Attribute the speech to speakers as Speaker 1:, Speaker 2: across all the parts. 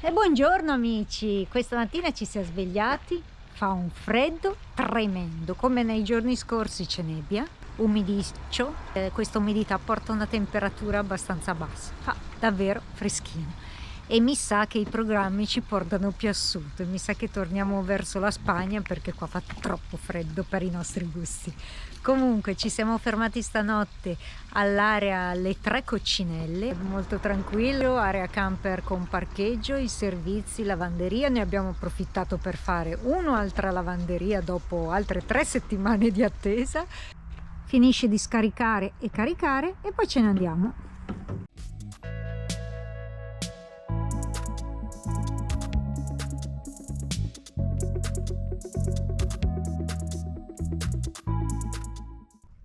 Speaker 1: E buongiorno amici, questa mattina ci siamo svegliati, fa un freddo tremendo, come nei giorni scorsi c'è nebbia, umidiccio, questa umidità porta una temperatura abbastanza bassa, fa davvero freschino e mi sa che i programmi ci portano più a sud, mi sa che torniamo verso la Spagna perché qua fa troppo freddo per i nostri gusti. Comunque ci siamo fermati stanotte all'area Le Tre Coccinelle, molto tranquillo, area camper con parcheggio, i servizi, lavanderia. Ne abbiamo approfittato per fare un'altra lavanderia dopo altre 3 settimane di attesa. Finisce di scaricare e caricare e poi ce ne andiamo.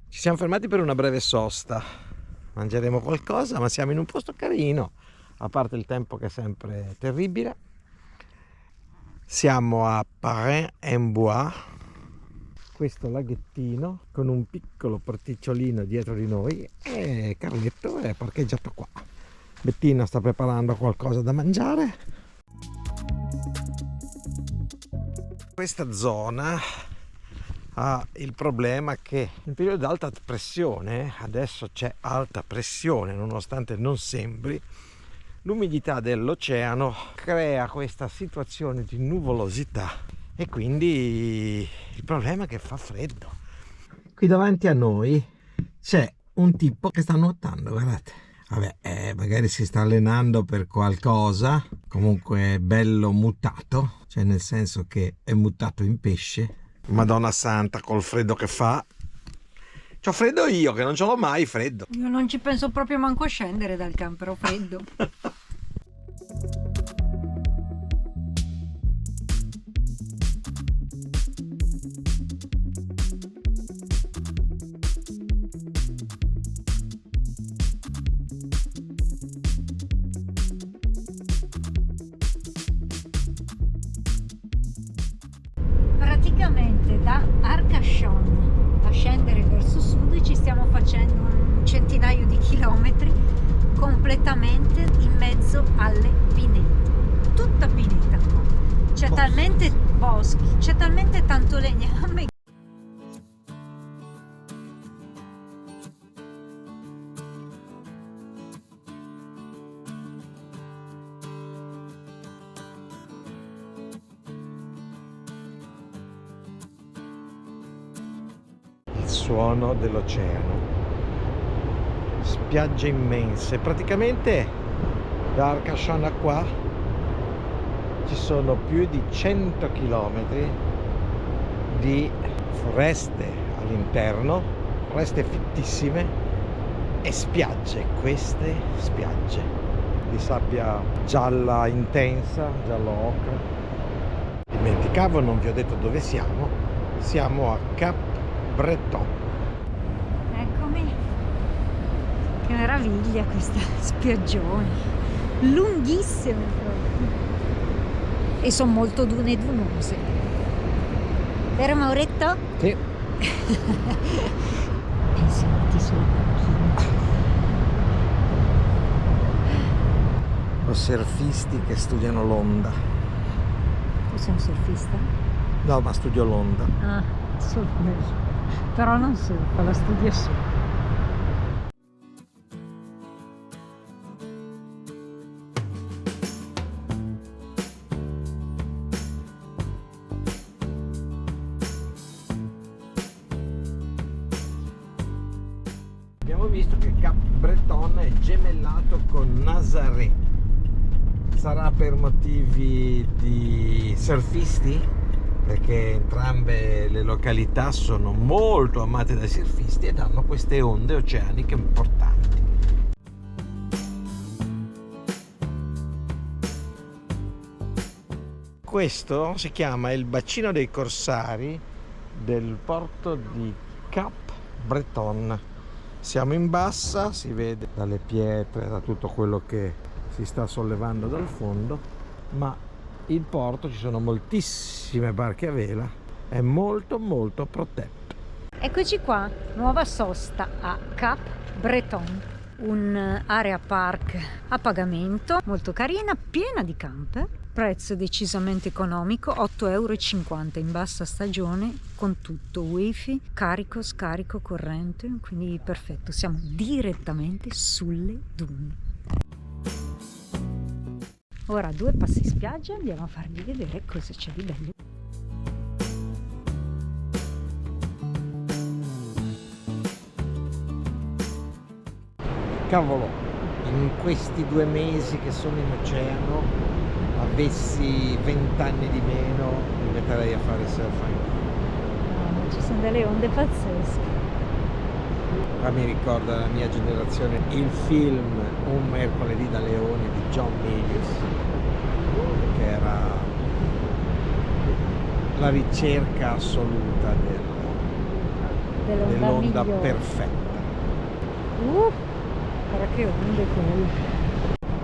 Speaker 2: Ci siamo fermati per una breve sosta, mangeremo qualcosa, ma siamo in un posto carino, a parte il tempo che è sempre terribile. Siamo a Paray-en-Bois, questo laghettino con un piccolo porticciolino dietro di noi, e Carletto è parcheggiato qua. Bettina sta preparando qualcosa da mangiare. Questa zona ha il problema che in periodo di alta pressione, adesso c'è alta pressione nonostante non sembri, l'umidità dell'oceano crea questa situazione di nuvolosità e quindi il problema è che fa freddo. Qui davanti a noi c'è un tipo che sta nuotando, guardate. Vabbè, magari si sta allenando per qualcosa, comunque è bello mutato, cioè nel senso che è mutato in pesce. Madonna santa, col freddo che fa. C'ho freddo io, che non ce l'ho mai freddo.
Speaker 1: Io non ci penso proprio manco a scendere dal camper, ho freddo. Praticamente da Arcachon a scendere verso sud ci stiamo facendo un centinaio di chilometri completamente in mezzo alle pinete, tutta pineta qua. C'è talmente boschi, c'è talmente tanto legname.
Speaker 2: Suono dell'oceano, spiagge immense, praticamente da Arcachon a qua ci sono più di 100 km di foreste all'interno, foreste fittissime e spiagge, queste spiagge di sabbia gialla intensa, giallo ocra. Dimenticavo, non vi ho detto dove siamo, siamo a Cap Breton.
Speaker 1: Eccomi, che meraviglia questa spiaggione, lunghissime proprio, e sono molto dunose, vero Mauretto?
Speaker 2: Sì.
Speaker 1: Senti sul banchino.
Speaker 2: O surfisti che studiano l'onda.
Speaker 1: Tu sei un surfista?
Speaker 2: No, ma studio l'onda.
Speaker 1: Ah, solo quello. Però non surfa, la studia solo.
Speaker 2: Abbiamo visto che Cap Breton è gemellato con Nazaré. Sarà per motivi di surfisti? Perché entrambe le località sono molto amate dai surfisti ed hanno queste onde oceaniche importanti. Questo si chiama il bacino dei corsari del porto di Cap Breton. Siamo in bassa, si vede dalle pietre, da tutto quello che si sta sollevando dal fondo, ma il porto, ci sono moltissime barche a vela, è molto protetto.
Speaker 1: Eccoci qua, nuova sosta a Cap Breton. un'area park a pagamento molto carina, piena di camper, prezzo decisamente economico, 8,50 € in bassa stagione, con tutto, wifi, carico, scarico, corrente, quindi perfetto, siamo direttamente sulle dune. Ora 2 passi spiaggia, andiamo a farvi vedere cosa c'è di bello.
Speaker 2: Cavolo, in questi 2 mesi che sono in oceano, avessi 20 anni di meno, mi metterei a fare surf anche.
Speaker 1: Ci sono delle onde pazzesche.
Speaker 2: Qua mi ricorda la mia generazione il film Un mercoledì da leoni di John Milius, che era la ricerca assoluta dell'onda perfetta.
Speaker 1: Guarda che onde quelle.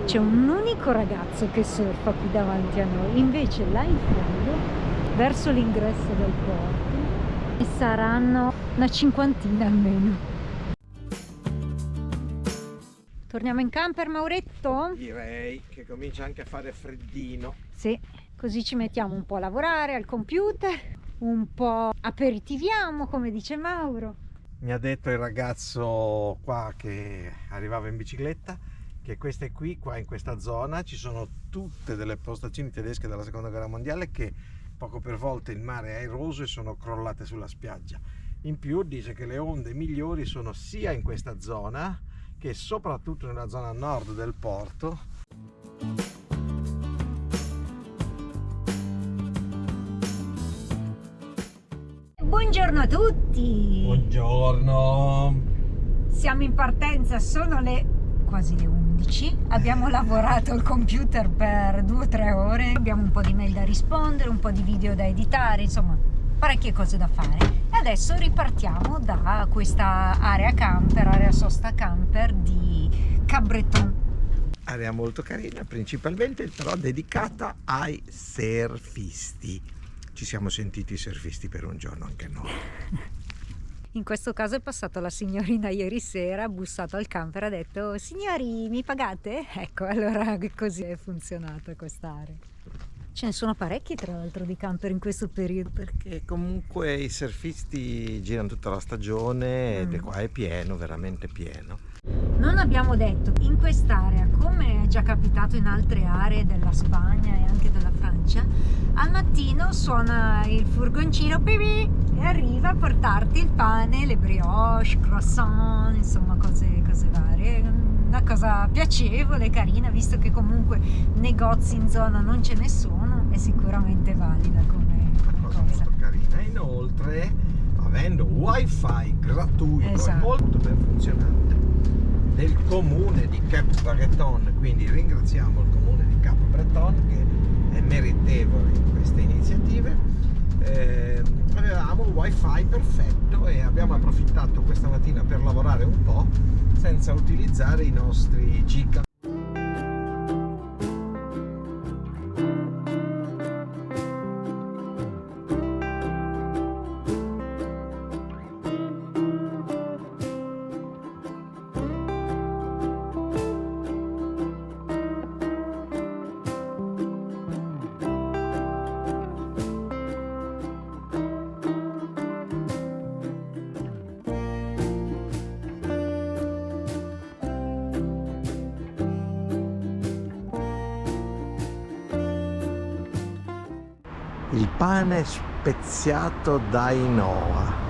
Speaker 1: C'è un unico ragazzo che surfa qui davanti a noi, invece là in fondo, verso l'ingresso del porto, saranno una 50 almeno. Torniamo in camper, Mauretto?
Speaker 2: Direi che comincia anche a fare freddino.
Speaker 1: Sì, così ci mettiamo un po' a lavorare al computer, un po' aperitiviamo, come dice Mauro.
Speaker 2: Mi ha detto il ragazzo qua che arrivava in bicicletta che queste qui, qua in questa zona, ci sono tutte delle postazioni tedesche della seconda guerra mondiale che poco per volta il mare è eroso e sono crollate sulla spiaggia. In più dice che le onde migliori sono sia in questa zona che soprattutto nella zona nord del porto.
Speaker 1: Buongiorno a tutti!
Speaker 2: Buongiorno!
Speaker 1: Siamo in partenza, sono quasi le 11. Abbiamo lavorato al computer per 2 o 3 ore. Abbiamo un po' di mail da rispondere, un po' di video da editare, insomma, parecchie cose da fare. E adesso ripartiamo da questa area camper, area sosta camper di Cabreton.
Speaker 2: Area molto carina, principalmente però dedicata ai surfisti. Ci siamo sentiti surfisti per un giorno anche noi.
Speaker 1: In questo caso è passata la signorina ieri sera, ha bussato al camper, ha detto: signori, mi pagate? Ecco, allora così è funzionata quest'area. Ce ne sono parecchi tra l'altro di camper in questo periodo.
Speaker 2: Perché comunque i surfisti girano tutta la stagione ed qua è pieno, veramente pieno.
Speaker 1: Non abbiamo detto, in quest'area, come è già capitato in altre aree della Spagna e anche della Francia, al mattino suona il furgoncino pipì e arriva a portarti il pane, le brioche, croissant, insomma cose varie. Una cosa piacevole, carina, visto che comunque negozi in zona non ce ne sono, è sicuramente valida come cosa.
Speaker 2: Molto carina. Inoltre, avendo wifi gratuito,
Speaker 1: esatto,
Speaker 2: e molto ben funzionante, del comune di Cap-Breton, quindi ringraziamo il comune di Cap-Breton che è meritevole in queste iniziative. Avevamo il wifi perfetto e abbiamo approfittato questa mattina per lavorare un po' senza utilizzare i nostri giga. Il pane speziato da Ainoa.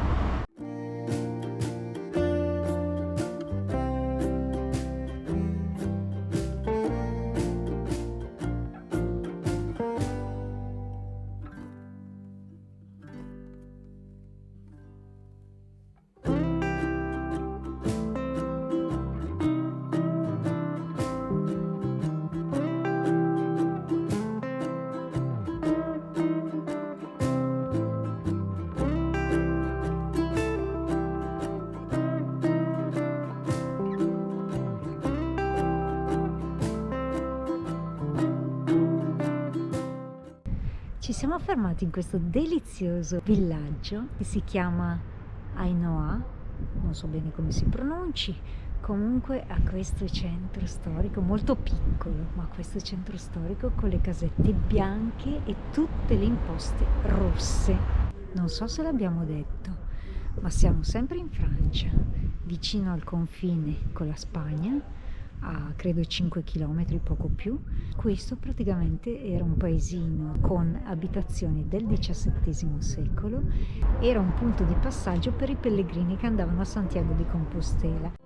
Speaker 1: Ci siamo fermati in questo delizioso villaggio che si chiama Ainoa, non so bene come si pronunci, Comunque a questo centro storico, molto piccolo, ma questo centro storico con le casette bianche e tutte le imposte rosse. Non so se l'abbiamo detto, ma siamo sempre in Francia, vicino al confine con la Spagna, a credo 5 km, poco più. Questo praticamente era un paesino con abitazioni del XVII secolo, era un punto di passaggio per i pellegrini che andavano a Santiago di Compostela.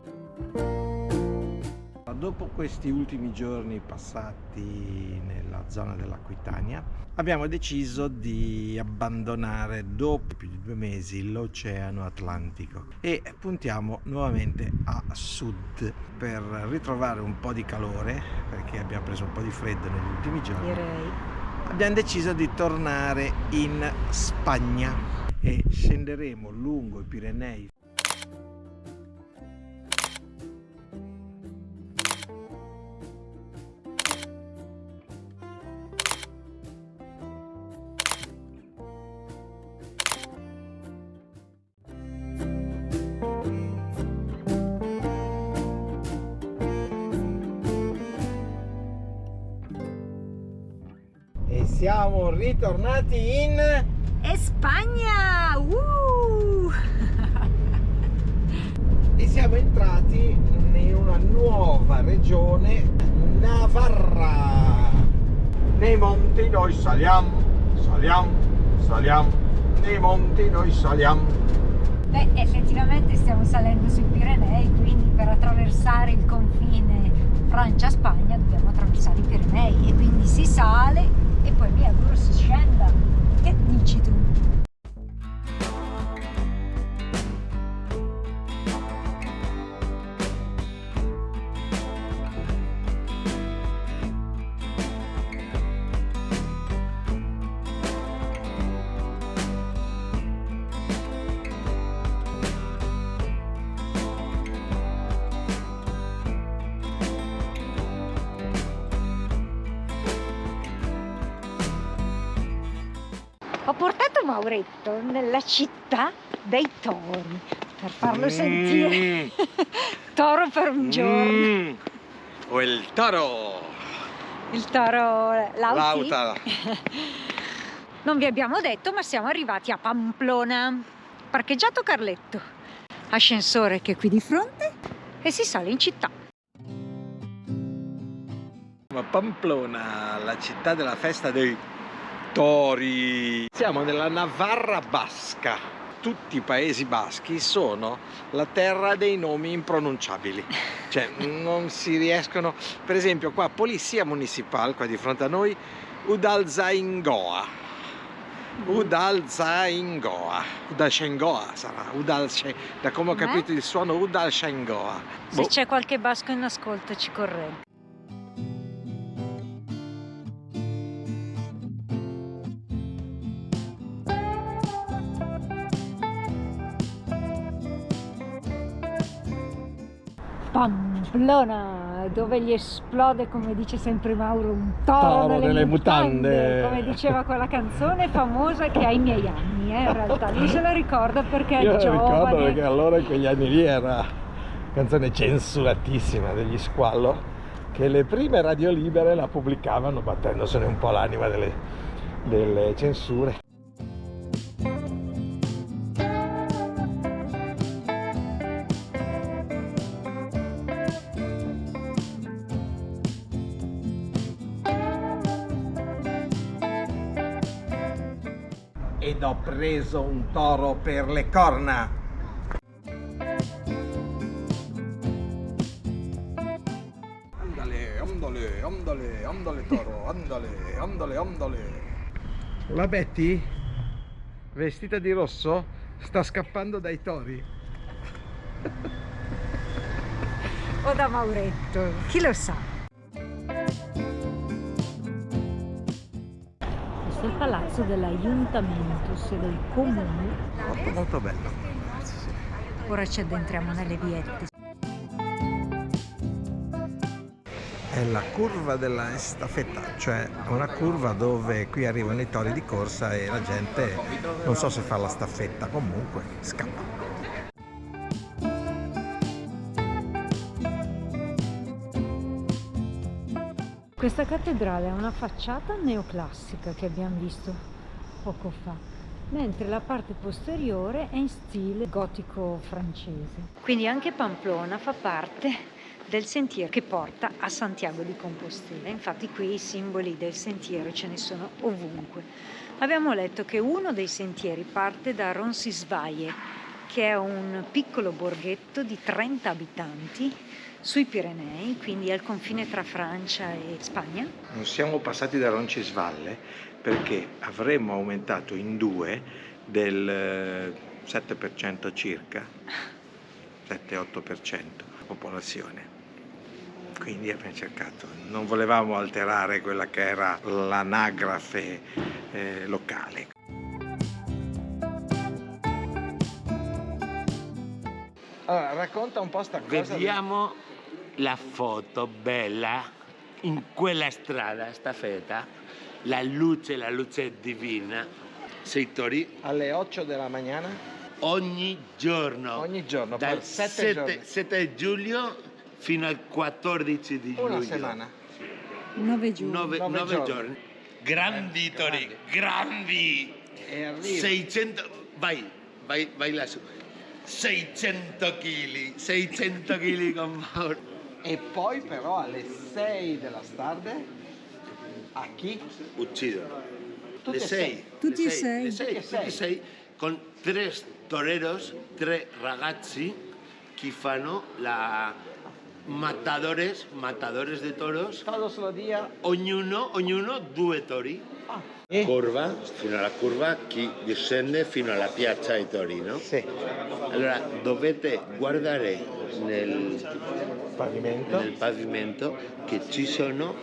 Speaker 2: Dopo questi ultimi giorni passati nella zona dell'Aquitania, abbiamo deciso di abbandonare dopo più di 2 mesi l'Oceano Atlantico e puntiamo nuovamente a sud per ritrovare un po' di calore, perché abbiamo preso un po' di freddo negli ultimi giorni.
Speaker 1: Direi.
Speaker 2: Abbiamo deciso di tornare in Spagna e scenderemo lungo i Pirenei. E siamo ritornati in
Speaker 1: Spagna!
Speaker 2: E siamo entrati in una nuova regione, Navarra. Nei monti noi saliamo, saliamo, saliamo, nei monti noi saliamo.
Speaker 1: Beh, effettivamente stiamo salendo sui Pirenei, quindi per attraversare il confine Francia-Spagna dobbiamo attraversare i Pirenei e quindi si sale e poi mi auguro si scenda. Che dici tu? Ho portato Mauretto nella città dei tori per farlo sentire toro per un giorno.
Speaker 2: O il toro.
Speaker 1: Il toro Lauti.
Speaker 2: Lauta.
Speaker 1: Non vi abbiamo detto, ma siamo arrivati a Pamplona. Parcheggiato Carletto. Ascensore che è qui di fronte e si sale in città.
Speaker 2: Ma Pamplona, la città della festa dei tori. Siamo nella Navarra basca. Tutti i paesi baschi sono la terra dei nomi impronunciabili, cioè non si riescono. Per esempio qua Polizia Municipal, qua di fronte a noi, Udalzaingoa, Udalzaingoa sarà, da come ho capito il suono Udalzaingoa.
Speaker 1: Se c'è qualche basco in ascolto ci corregge. Pamplona, dove gli esplode, come dice sempre Mauro, un toro nelle mutande, come diceva quella canzone famosa che ha i miei anni, in realtà lui se la ricorda perché
Speaker 2: Io
Speaker 1: è giovane.
Speaker 2: ricordo perché allora in quegli anni lì era canzone censuratissima degli Squallo, che le prime radio libere la pubblicavano battendosene un po' l'anima delle censure. Ed ho preso un toro per le corna. Andale, andale, andale, andale toro, andale, andale, andale. La Betty, vestita di rosso, sta scappando dai tori.
Speaker 1: O da Mauretto, chi lo sa. Il palazzo dell'Ayuntamientos del comune.
Speaker 2: Molto molto bello.
Speaker 1: Ora ci addentriamo nelle viette.
Speaker 2: È la curva della estafetta, cioè una curva dove qui arrivano i tori di corsa e la gente, non so se fa la staffetta, comunque scappa.
Speaker 1: Questa cattedrale ha una facciata neoclassica che abbiamo visto poco fa, mentre la parte posteriore è in stile gotico francese. Quindi anche Pamplona fa parte del sentiero che porta a Santiago di Compostela. Infatti qui i simboli del sentiero ce ne sono ovunque. Abbiamo letto che uno dei sentieri parte da Roncesvalles, che è un piccolo borghetto di 30 abitanti sui Pirenei, quindi al confine tra Francia e Spagna.
Speaker 2: Non siamo passati da Roncesvalles perché avremmo aumentato in 2 del 7% circa, 7-8% popolazione. Quindi abbiamo cercato, non volevamo alterare quella che era l'anagrafe locale. Allora, racconta un po' sta cosa.
Speaker 3: Vediamo la foto bella in quella strada staffetta, la luce è divina. 6 tori
Speaker 2: Alle 8 della mattina?
Speaker 3: ogni giorno,
Speaker 2: Per 7 giorni.
Speaker 3: 7 giugno fino al 14 di luglio.
Speaker 2: Una settimana.
Speaker 1: 9 giorni.
Speaker 3: 9 giorni. Grandi tori, grandi.
Speaker 2: E arriva.
Speaker 3: 600, vai lassù. 600 kg con Mauro.
Speaker 2: E poi però alle 6 della tarde a chi?
Speaker 3: Uccidono.
Speaker 2: Tutti
Speaker 3: Le
Speaker 2: e
Speaker 3: 6.
Speaker 1: Tutti e sei.
Speaker 3: Tutti e 6 con 3 toreros, 3 ragazzi che fanno la matadores de toros,
Speaker 2: Todos los días.
Speaker 3: ognuno 2 tori.
Speaker 2: E?
Speaker 3: Curva, fino alla curva, chi discende fino alla piazza dei tori, no?
Speaker 2: Sì.
Speaker 3: Allora dovete guardare nel pavimento che ci sono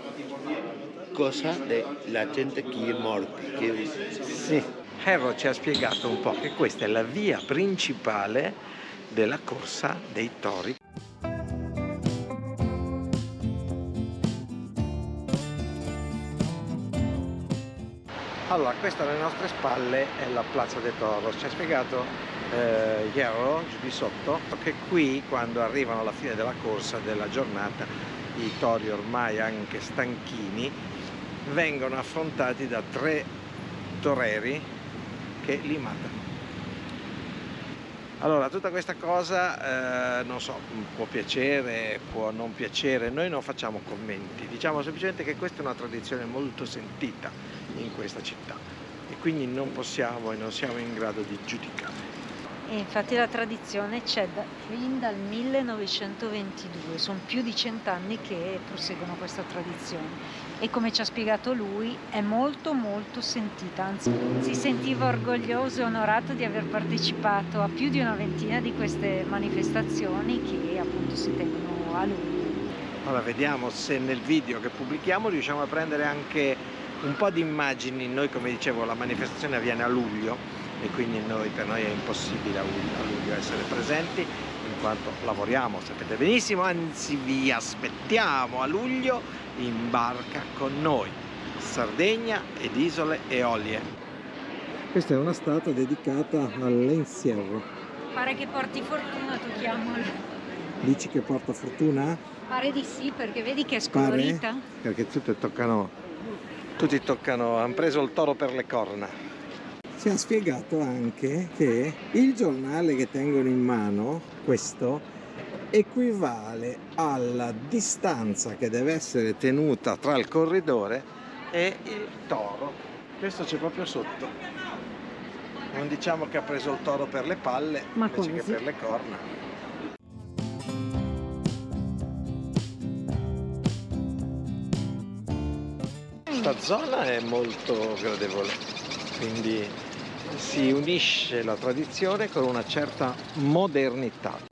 Speaker 3: cose della gente che è morta.
Speaker 2: Sì. Herro ci ha spiegato un po' che questa è la via principale della corsa dei tori. Allora, questa alle nostre spalle è la Plaza de Toros. Ci ha spiegato Hierro, giù di sotto, che qui, quando arrivano alla fine della corsa, della giornata, i tori ormai anche stanchini, vengono affrontati da 3 toreri che li matano. Allora, tutta questa cosa, non so, può piacere, può non piacere, noi non facciamo commenti, diciamo semplicemente che questa è una tradizione molto sentita in questa città e quindi non possiamo e non siamo in grado di giudicare.
Speaker 1: E infatti la tradizione c'è fin dal 1922, sono più di 100 anni che proseguono questa tradizione e come ci ha spiegato lui è molto sentita, anzi si sentiva orgoglioso e onorato di aver partecipato a più di una ventina di queste manifestazioni che appunto si tengono a luglio.
Speaker 2: Allora, vediamo se nel video che pubblichiamo riusciamo a prendere anche un po' di immagini. Noi, come dicevo, la manifestazione avviene a luglio e quindi per noi è impossibile a luglio essere presenti in quanto lavoriamo, sapete benissimo, anzi vi aspettiamo a luglio in barca con noi, Sardegna ed Isole Eolie. Questa è una statua dedicata all'Encierro.
Speaker 1: Pare che porti fortuna, tocchiamola.
Speaker 2: Dici che porta fortuna?
Speaker 1: Pare di sì, perché vedi che è scolorita.
Speaker 2: Pare? Perché tutti toccano, hanno preso il toro per le corna. Ci ha spiegato anche che il giornale che tengono in mano, questo, equivale alla distanza che deve essere tenuta tra il corridore e il toro. Questo c'è proprio sotto. Non diciamo che ha preso il toro per le palle,
Speaker 1: ma
Speaker 2: invece
Speaker 1: quasi,
Speaker 2: che per le corna. Questa zona è molto gradevole, quindi si unisce la tradizione con una certa modernità.